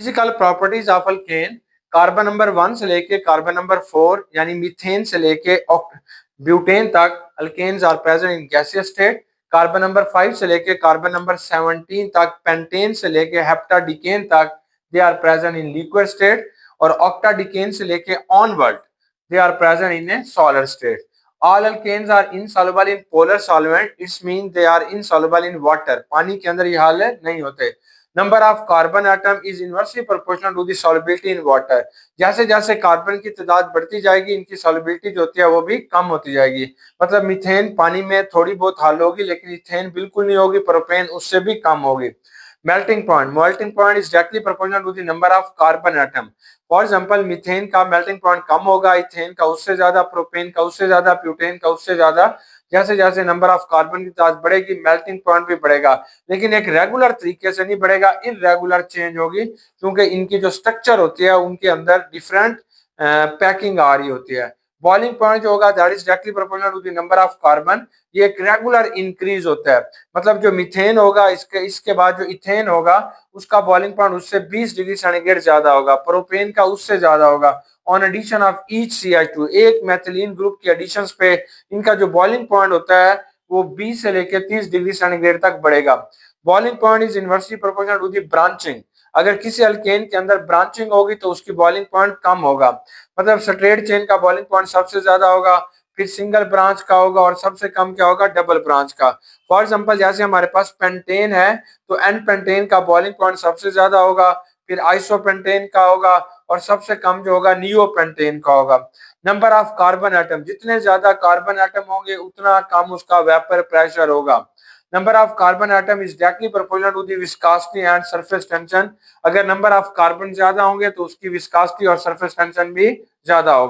Physical properties of alkane, carbon number 1 से लेके carbon number 4 यानी मीथेन से लेके ब्यूटेन तक alkanes are present in gaseous state. Carbon number 5 से लेके कार्बन नंबर 17 तक पेंटेन से लेके हेप्टाडिकेन तक they are present in liquid state. और ऑक्टाडिकेन से लेके onward they are present in a solid state. All alkanes are insoluble in polar solvent. It means they are insoluble in water. पानी के अंदर ये हाल नहीं होते। Number of carbon atom is inversely proportional to the solubility in water. जैसे जैसे carbon की तादाद बढ़ती जाएगी इनकी सॉल्युबिलिटी जो होती है वो भी कम होती जाएगी। मतलब मीथेन पानी में थोड़ी बहुत हाल होगी लेकिन इथेन बिल्कुल नहीं होगी, प्रोपेन उससे भी कम होगी। Melting point is directly proportional to the number of carbon atom. For example methane का मेल्टिंग पॉइंट कम होगा, इथेन का उससे ज्यादा, प्रोपेन का उससे ज्यादा, ब्यूटेन का उससे ज्यादा। जैसे जैसे नंबर ऑफ कार्बन की तादाद बढ़ेगी मेल्टिंग पॉइंट भी बढ़ेगा, लेकिन एक रेगुलर तरीके से नहीं बढ़ेगा, इनरेगुलर चेंज होगी क्योंकि इनकी जो स्ट्रक्चर होती है उनके अंदर डिफरेंट पैकिंग आ रही होती है। बॉइलिंग पॉइंट जो होगा that is directly proportional to the number of carbon. ये एक रेगुलर इंक्रीज होता है। मतलब जो मीथेन होगा इसके बाद जो इथेन होगा उसका बॉइलिंग पॉइंट उससे 20 डिग्री सेंटीग्रेड ज्यादा होगा, प्रोपेन का उससे ज्यादा होगा। On addition of each CH2, एक मेथिलीन ग्रुप के एडिशन पे इनका जो बॉइलिंग पॉइंट होता है वो 20 से लेकर 30 डिग्री सेंटीग्रेड तक बढ़ेगा। Boiling point is inversely proportional to the branching. अगर किसी अल्केन के अंदर ब्रांचिंग होगी तो उसकी बॉइलिंग पॉइंट कम होगा। मतलब स्ट्रेट चेन का बॉइलिंग पॉइंट सबसे ज्यादा होगा, फिर सिंगल ब्रांच का होगा और सबसे कम क्या होगा, डबल ब्रांच का। फॉर एग्जांपल जैसे हमारे पास पेंटेन है तो एन पेंटेन का बॉइलिंग पॉइंट सबसे ज्यादा होगा, फिर आइसोपेंटेन का होगा और सबसे कम जो होगा नियोपेंटेन का होगा। नंबर ऑफ कार्बन एटम, जितने ज्यादा कार्बन एटम होंगे उतना कम उसका वेपर प्रेशर होगा। Number of carbon atom is directly proportional to the viscosity and surface tension. अगर नंबर ऑफ कार्बन ज्यादा होंगे तो उसकी विस्कोसिटी और सरफेस टेंशन भी ज्यादा होगा।